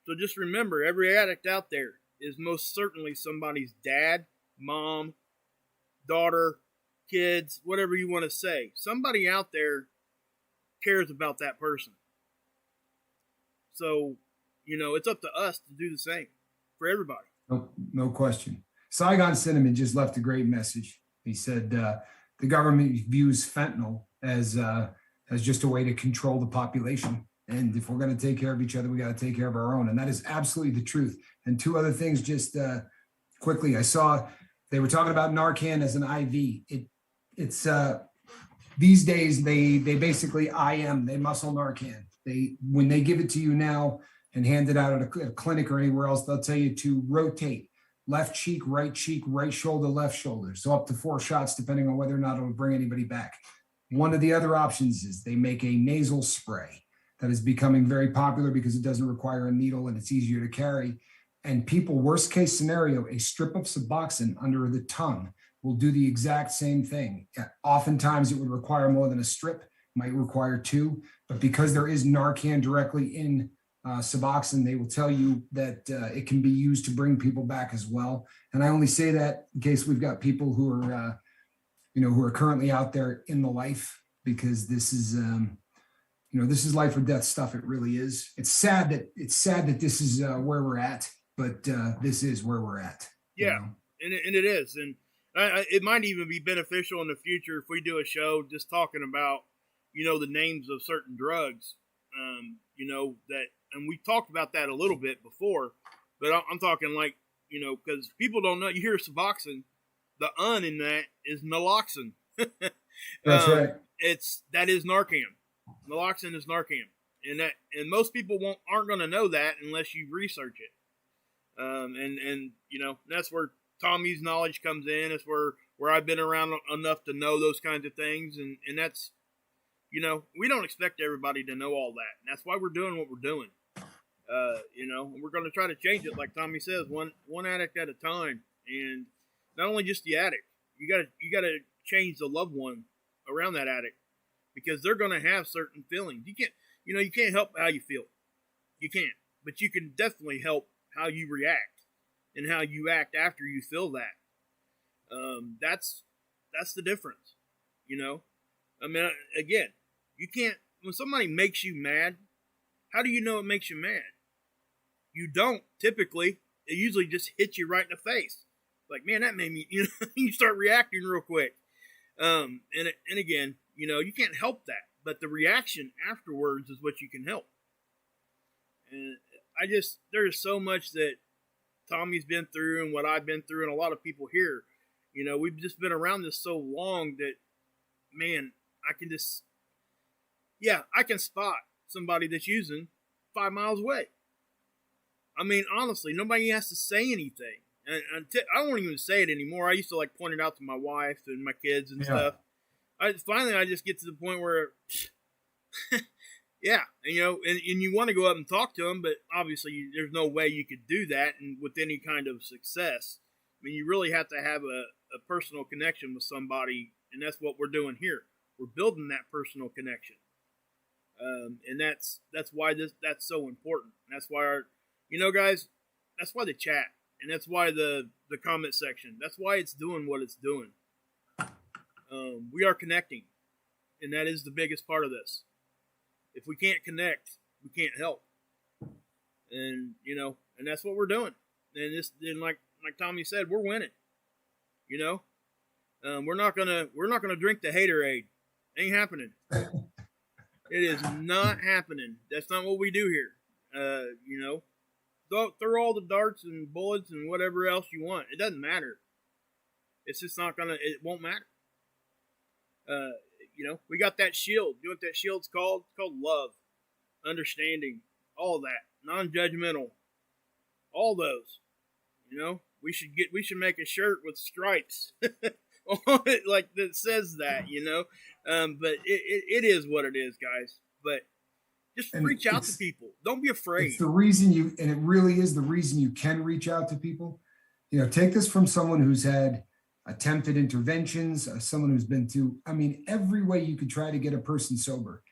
So just remember, every addict out there is most certainly somebody's dad, mom, daughter, kids, whatever you want to say. Somebody out there cares about that person. So, it's up to us to do the same for everybody. No question. Saigon Cinnamon just left a great message. He said the government views fentanyl as just a way to control the population. And if we're going to take care of each other, we got to take care of our own. And that is absolutely the truth. And two other things just quickly. I saw they were talking about Narcan as an IV. It's these days they basically they muscle Narcan. When they give it to you now and hand it out at a clinic or anywhere else, they'll tell you to rotate left cheek, right shoulder, left shoulder. So up to 4 shots, depending on whether or not it'll bring anybody back. One of the other options is they make a nasal spray that is becoming very popular because it doesn't require a needle and it's easier to carry. And people, worst case scenario, a strip of Suboxone under the tongue will do the exact same thing. Oftentimes it would require more than a strip, might require 2, but because there is Narcan directly in Suboxone, they will tell you that it can be used to bring people back as well. And I only say that in case we've got people who are, who are currently out there in the life, because this is, this is life or death stuff. It really is. It's sad that this is where we're at, but this is where we're at. Yeah, and it is, and it might even be beneficial in the future if we do a show just talking about, the names of certain drugs, that, and we talked about that a little bit before, but I'm talking like, because people don't know. You hear Suboxone, the in that is naloxone. That's right. That is Narcan. Naloxone is Narcan, and most people aren't going to know that unless you research it. And that's where Tommy's knowledge comes in. It's where I've been around enough to know those kinds of things, and that's, we don't expect everybody to know all that, and that's why we're doing what we're doing. And we're going to try to change it, like Tommy says, one addict at a time, and not only just the addict. You got to change the loved one around that addict, because they're going to have certain feelings. You can't help how you feel. You can't, but you can definitely help how you react and how you act after you feel that. That's the difference. I mean, again, you can't, when somebody makes you mad, how do you know it makes you mad? You don't typically. It usually just hits you right in the face. Like, man, that made me, you start reacting real quick. And again, you can't help that, but the reaction afterwards is what you can help. And there's so much that Tommy's been through and what I've been through, and a lot of people here, we've just been around this so long that, man, I can spot somebody that's using 5 miles away. I mean, honestly, nobody has to say anything. And I won't even say it anymore. I used to point it out to my wife and my kids and stuff. Finally, I just get to the point where, yeah, and you want to go up and talk to them, but obviously there's no way you could do that and with any kind of success. I mean, you really have to have a personal connection with somebody, and that's what we're doing here. We're building that personal connection, and that's why that's so important. And that's why guys, that's why the chat, and that's why the comment section, that's why it's doing what it's doing. We are connecting, and that is the biggest part of this. If we can't connect, we can't help. And and that's what we're doing. And like Tommy said, we're winning. We're not gonna drink the haterade. Ain't happening. It is not happening. That's not what we do here. Throw all the darts and bullets and whatever else you want. It doesn't matter. It's just not gonna. It won't matter. We got that shield. You know what that shield's called? It's called love, understanding, all that, non-judgmental, all those. We should make a shirt with stripes on it, like that says that, but it is what it is, guys. But just And reach out to people. Don't be it's afraid. the reason and it really is the reason you can reach out to people. Take this from someone who's had attempted interventions, someone who's been through, I mean, every way you could try to get a person sober.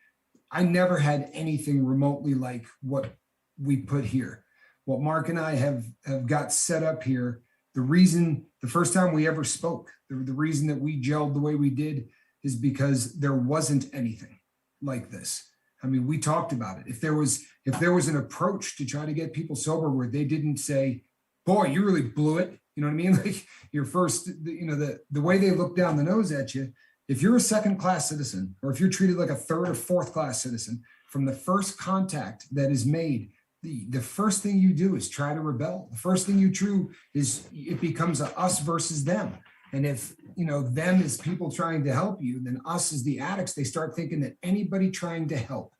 I never had anything remotely like what we put here. What Mark and I have got set up here, the first time we ever spoke, the reason that we gelled the way we did is because there wasn't anything like this. I mean, we talked about it. If there was an approach to try to get people sober where they didn't say, boy, you really blew it. You know what I mean? Like your first, the way they look down the nose at you, if you're a second class citizen, or if you're treated like a third or fourth class citizen, from the first contact that is made, the first thing you do is try to rebel. The first thing you do is it becomes a us versus them. And if, them is people trying to help you, then us as the addicts, they start thinking that anybody trying to help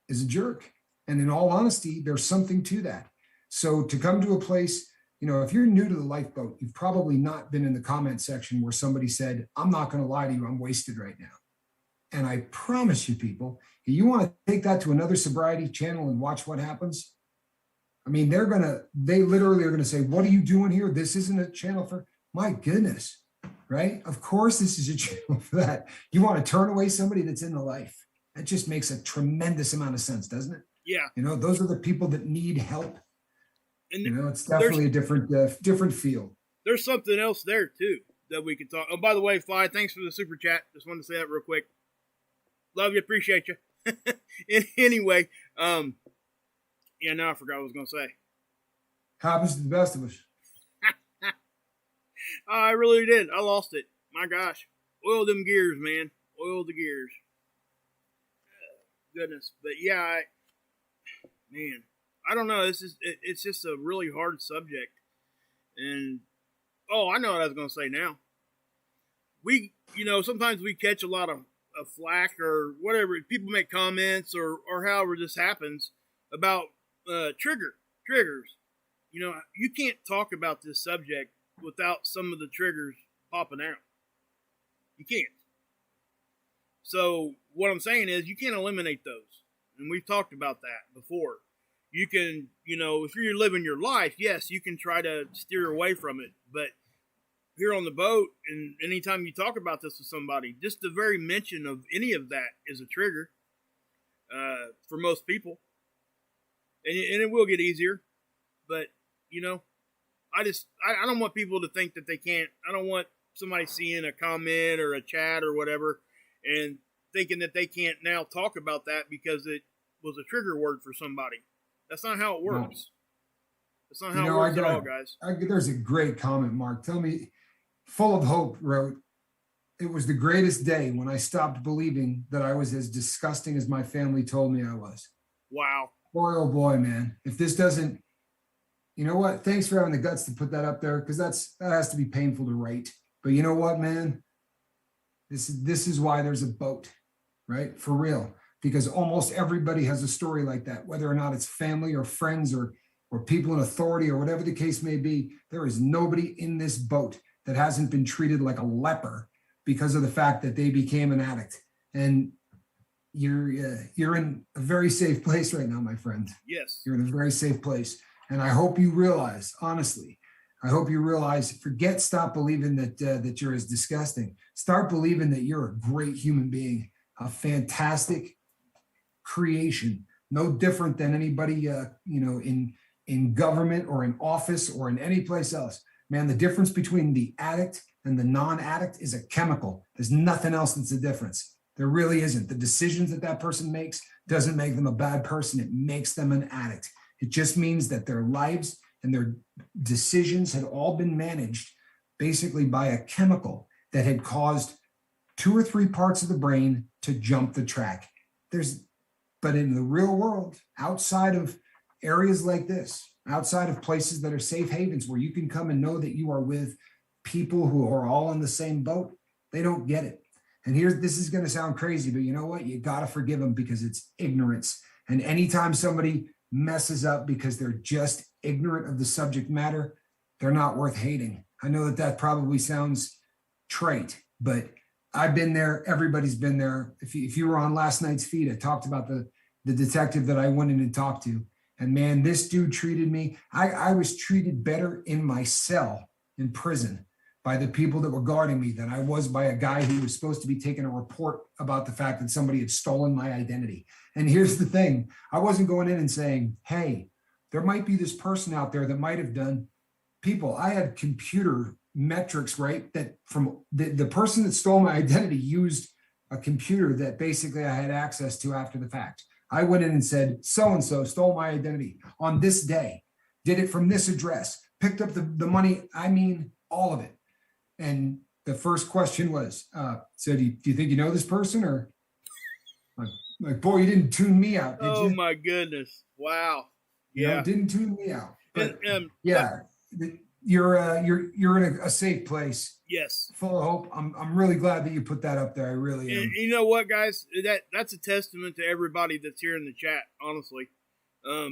is a jerk. And in all honesty, there's something to that. So to come to a place, if you're new to the lifeboat, you've probably not been in the comment section where somebody said, I'm not going to lie to you, I'm wasted right now. And I promise you, people, if you want to take that to another sobriety channel and watch what happens, I mean, they literally are going to say, what are you doing here? This isn't a channel for, my goodness, right? Of course, this is a channel for that. You want to turn away somebody that's in the life. That just makes a tremendous amount of sense, doesn't it? Yeah. Those are the people that need help. And it's definitely a different field. There's something else there too that we can talk. Oh, by the way, Fly, thanks for the super chat. Just wanted to say that real quick. Love you, appreciate you. Anyway, yeah, now I forgot what I was gonna say. Happens to the best of us. I really did. I lost it. My gosh, oil them gears, man. Oil the gears. Goodness, but yeah, man. I don't know. It's just a really hard subject. And, I know what I was going to say now. Sometimes we catch a lot of flack or whatever. People make comments or however this happens about triggers. You can't talk about this subject without some of the triggers popping out. You can't. So what I'm saying is you can't eliminate those. And we've talked about that before. You can, if you're living your life, yes, you can try to steer away from it. But here on the boat, and anytime you talk about this with somebody, just the very mention of any of that is a trigger for most people. And it will get easier. But, I don't want people to think that they can't. I don't want somebody seeing a comment or a chat or whatever and thinking that they can't now talk about that because it was a trigger word for somebody. That's not how it works. No. That's not how it works at all, guys. There's a great comment, Mark. Tell me, Full of Hope wrote, it was the greatest day when I stopped believing that I was as disgusting as my family told me I was. Wow. Boy, oh boy, man. If this doesn't, you know what? Thanks for having the guts to put that up there, because that has to be painful to write. But you know what, man? This is why there's a boat, right? For real. Because almost everybody has a story like that, whether or not it's family or friends or people in authority or whatever the case may be. There is nobody in this boat that hasn't been treated like a leper because of the fact that they became an addict. And you're in a very safe place right now, my friend. Yes. You're in a very safe place. And I hope you realize, honestly, stop believing that you're as disgusting. Start believing that you're a great human being, a fantastic creation, no different than anybody, in government or in office or in any place else. Man, the difference between the addict and the non-addict is a chemical. There's nothing else that's a difference. There really isn't. The decisions that person makes doesn't make them a bad person. It makes them an addict. It just means that their lives and their decisions had all been managed basically by a chemical that had caused 2 or 3 parts of the brain to jump the track. But in the real world, outside of areas like this, outside of places that are safe havens where you can come and know that you are with people who are all in the same boat, they don't get it. And this is going to sound crazy, but you know what? You got to forgive them because it's ignorance. And anytime somebody messes up because they're just ignorant of the subject matter, they're not worth hating. I know that probably sounds trait, but I've been there. Everybody's been there. If you were on last night's feed, I talked about the detective that I went in and talked to. And man, this dude treated me. I was treated better in my cell in prison by the people that were guarding me than I was by a guy who was supposed to be taking a report about the fact that somebody had stolen my identity. And here's the thing. I wasn't going in and saying, hey, there might be this person out there that might have done. People, I had computer metrics, right? That from the person that stole my identity used a computer that basically I had access to after the fact. I went in and said, so-and-so stole my identity on this day, did it from this address, picked up the money. I mean, all of it. And the first question was, so do you think you know this person? Or like, boy, you didn't tune me out, did you? Oh my goodness. Wow. Yeah. You know, didn't tune me out. But yeah. You're in a safe place. Yes. Full of hope. I'm really glad that you put that up there. I really am. And you know what, guys? That's a testament to everybody that's here in the chat, honestly.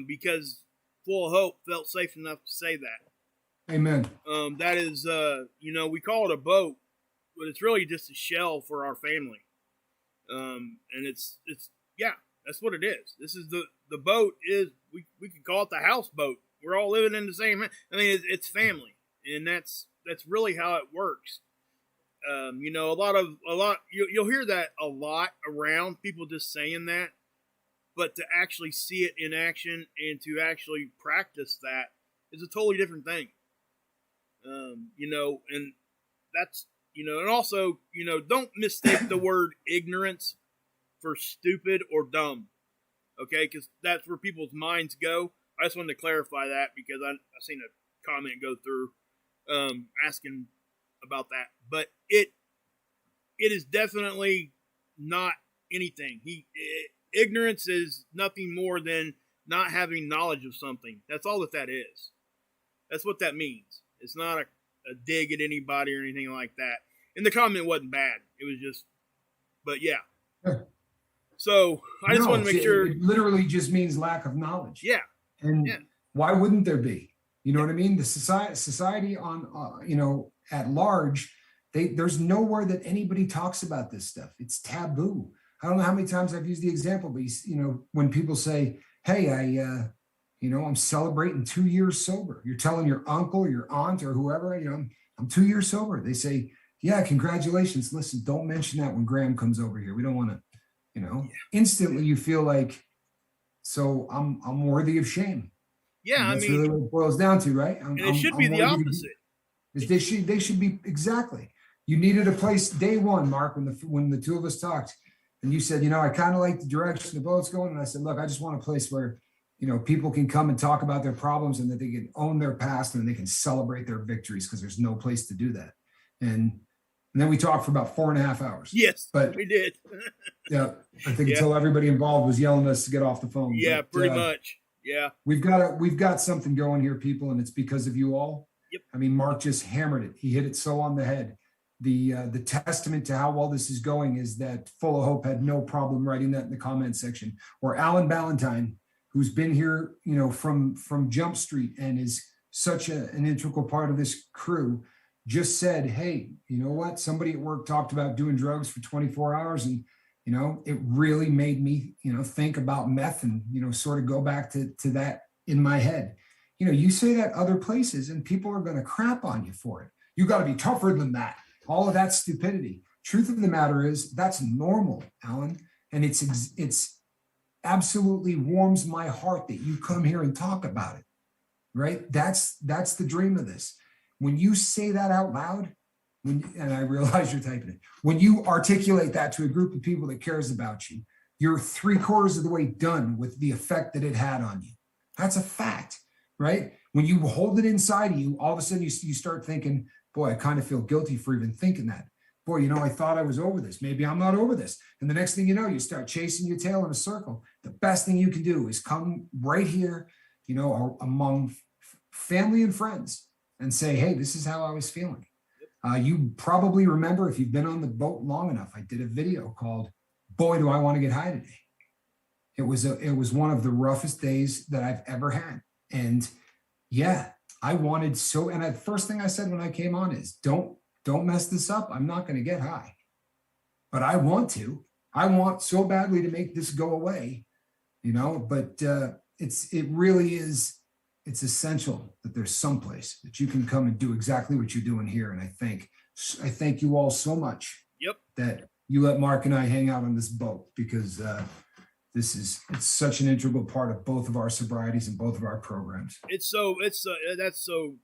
Because Full of Hope felt safe enough to say that. Amen. That is, we call it a boat, but it's really just a shell for our family. And it's that's what it is. This is the boat is, we could call it the houseboat. We're all living in the same, I mean, it's family, and that's really how it works. You'll hear that a lot around people just saying that, but to actually see it in action and to actually practice that is a totally different thing. And that's, and also, don't mistake the word ignorance for stupid or dumb. Okay. Cause that's where people's minds go. I just wanted to clarify that because I seen a comment go through, asking about that, but it is definitely not anything. Ignorance is nothing more than not having knowledge of something. That's all that is. That's what that means. It's not a dig at anybody or anything like that. And the comment wasn't bad. It was just, but yeah. Sure. So I just want to make sure. It literally just means lack of knowledge. Yeah. And why wouldn't there be? You know what I mean? The society on, at large, there's nowhere that anybody talks about this stuff. It's taboo. I don't know how many times I've used the example, but when people say, hey, I'm celebrating 2 years sober. You're telling your uncle, or your aunt, or whoever, I'm 2 years sober. They say, yeah, congratulations. Listen, don't mention that when Graham comes over here. We don't want to, instantly you feel like, so I'm worthy of shame. Yeah, that's really what it boils down to, right? It should be the opposite. They should be exactly. You needed a place day one, Mark, when the two of us talked, and you said, I kind of like the direction the boat's going, and I said, look, I just want a place where people can come and talk about their problems and that they can own their past and they can celebrate their victories, because there's no place to do that. And then we talked for about 4.5 hours. Yes, but we did. Yeah, I think until everybody involved was yelling at us to get off the phone. Yeah, but, pretty much. Yeah, we've got something going here, people, and it's because of you all. Yep. I mean, Mark just hammered it. He hit it so on the head. The testament to how well this is going is that Full of Hope had no problem writing that in the comment section. Or Alan Ballantyne, who's been here, from Jump Street and is such an integral part of this crew, just said, hey, you know what? Somebody at work talked about doing drugs for 24 hours. And, it really made me, think about meth and, sort of go back to that in my head. You say that other places and people are going to crap on you for it. You got to be tougher than that. All of that stupidity. Truth of the matter is that's normal, Alan. And it's absolutely warms my heart that you come here and talk about it, right? That's the dream of this. When you say that out loud, and I realize you're typing it, when you articulate that to a group of people that cares about you, you're 3/4 of the way done with the effect that it had on you. That's a fact, right? When you hold it inside of you, all of a sudden you start thinking, boy, I kind of feel guilty for even thinking that. Boy, I thought I was over this. Maybe I'm not over this. And the next thing you know, you start chasing your tail in a circle. The best thing you can do is come right here, among family and friends and say, hey, this is how I was feeling. You probably remember, if you've been on the boat long enough, I did a video called Boy, Do I Want to Get High Today. It was one of the roughest days that I've ever had. And yeah, I wanted and the first thing I said when I came on is don't don't mess this up. I'm not going to get high, but I want to. I want so badly to make this go away, but it really is. It's essential that there's someplace that you can come and do exactly what you're doing here. And I thank you all so much. Yep. That you let Mark and I hang out on this boat, because it's such an integral part of both of our sobrieties and both of our programs. That's so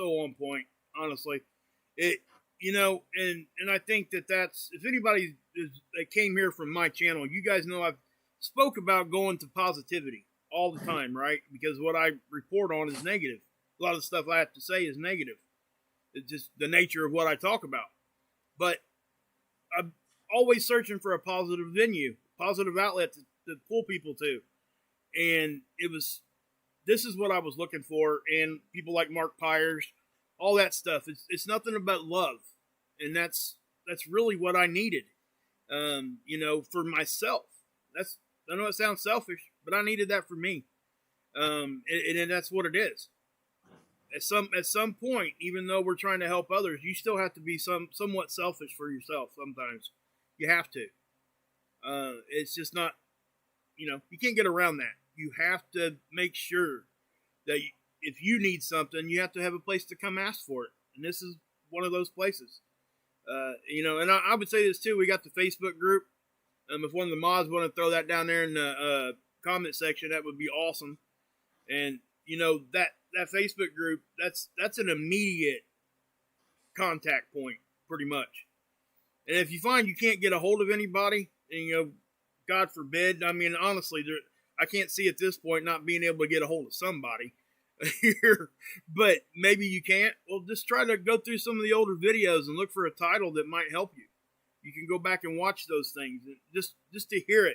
on point, honestly. And I think that's, if anybody that came here from my channel, you guys know I've spoke about going to positivity all the time, right? Because what I report on is negative. A lot of the stuff I have to say is negative. It's just the nature of what I talk about. But I'm always searching for a positive venue, positive outlet to pull people to. And this is what I was looking for. And people like Mark Pyers, all that stuff. It's nothing about love. And that's really what I needed, for myself. I know it sounds selfish, but I needed that for me. And that's what it is. At some point, even though we're trying to help others, you still have to be somewhat selfish for yourself. Sometimes you have to. It's just not, you can't get around that. You have to make sure that if you need something, you have to have a place to come ask for it. And this is one of those places. And I would say this too. We got the Facebook group. If one of the mods want to throw that down there in the comment section, that would be awesome. And that Facebook group, that's an immediate contact point, pretty much. And if you find you can't get a hold of anybody, and God forbid, I mean, honestly, I can't see at this point not being able to get a hold of somebody here, but maybe you can't. Well, just try to go through some of the older videos and look for a title that might help you. You can go back and watch those things, and just to hear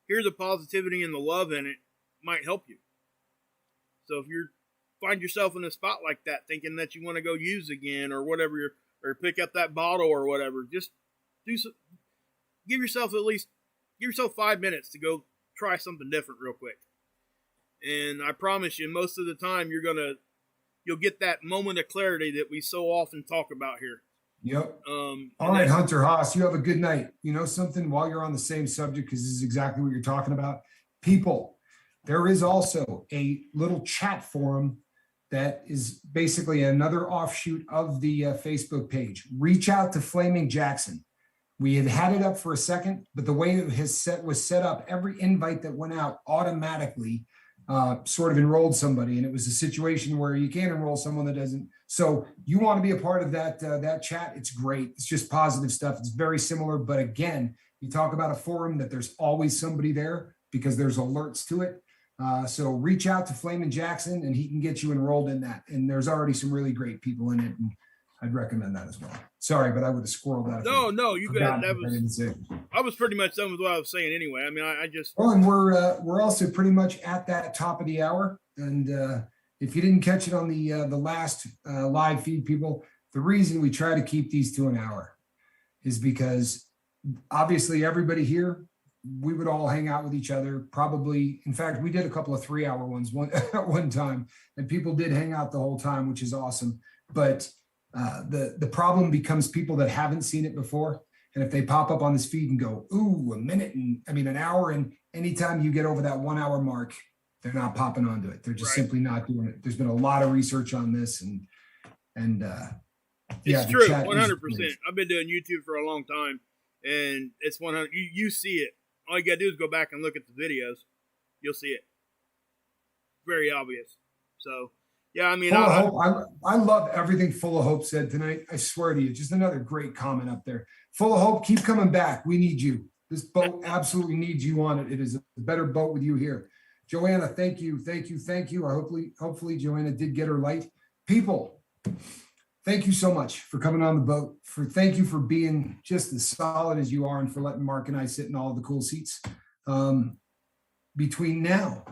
the positivity and the love in it might help you. So if you find yourself in a spot like that, thinking that you want to go use again or whatever, or pick up that bottle or whatever, just give yourself 5 minutes to go try something different real quick. And I promise you, most of the time you'll get that moment of clarity that we so often talk about here. Yep. All right, Hunter Haas, you have a good night. You know something, while you're on the same subject, because this is exactly what you're talking about. People, there is also a little chat forum that is basically another offshoot of the Facebook page. Reach out to Flaming Jackson. We had it up for a second, but the way it was set up, every invite that went out automatically sort of enrolled somebody, and it was a situation where you can't enroll someone that doesn't. So you want to be a part of that chat. It's great. It's just positive stuff. It's very similar, but again, you talk about a forum that there's always somebody there because there's alerts to it. So reach out to Flamin' Jackson and he can get you enrolled in that. And there's already some really great people in it, and I'd recommend that as well. Sorry, but I would have squirreled that. No, you got that. I was pretty much done with what I was saying anyway. I mean, I just. Well, and we're also pretty much at that top of the hour. And if you didn't catch it on the last live feed, people, the reason we try to keep these to an hour is because obviously everybody here, we would all hang out with each other. Probably, in fact, we did a couple of 3-hour ones at one time, and people did hang out the whole time, which is awesome. But the problem becomes people that haven't seen it before. And if they pop up on this feed and go, ooh, an hour, and anytime you get over that 1 hour mark, they're not popping onto it. They're just simply not doing it. There's been a lot of research on this, and it's true, 100%. I've been doing YouTube for a long time, and it's 100. You see it. All you gotta do is go back and look at the videos. You'll see it. Very obvious. So, yeah, I mean, I love everything Full of Hope said tonight. I swear to you, just another great comment up there. Full of Hope, keep coming back. We need you. This boat absolutely needs you on it. It is a better boat with you here. Joanna, thank you. Hopefully Joanna did get her light. People, thank you so much for coming on the boat. Thank you for being just as solid as you are, and for letting Mark and I sit in all of the cool seats. Between now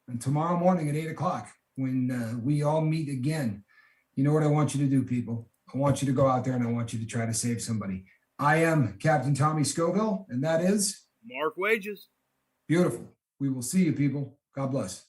and tomorrow morning at 8:00, when we all meet again, you know what I want you to do, people? I want you to go out there and I want you to try to save somebody. I am Captain Tommy Scoville, and that is Mark Wages. Beautiful. We will see you, people. God bless.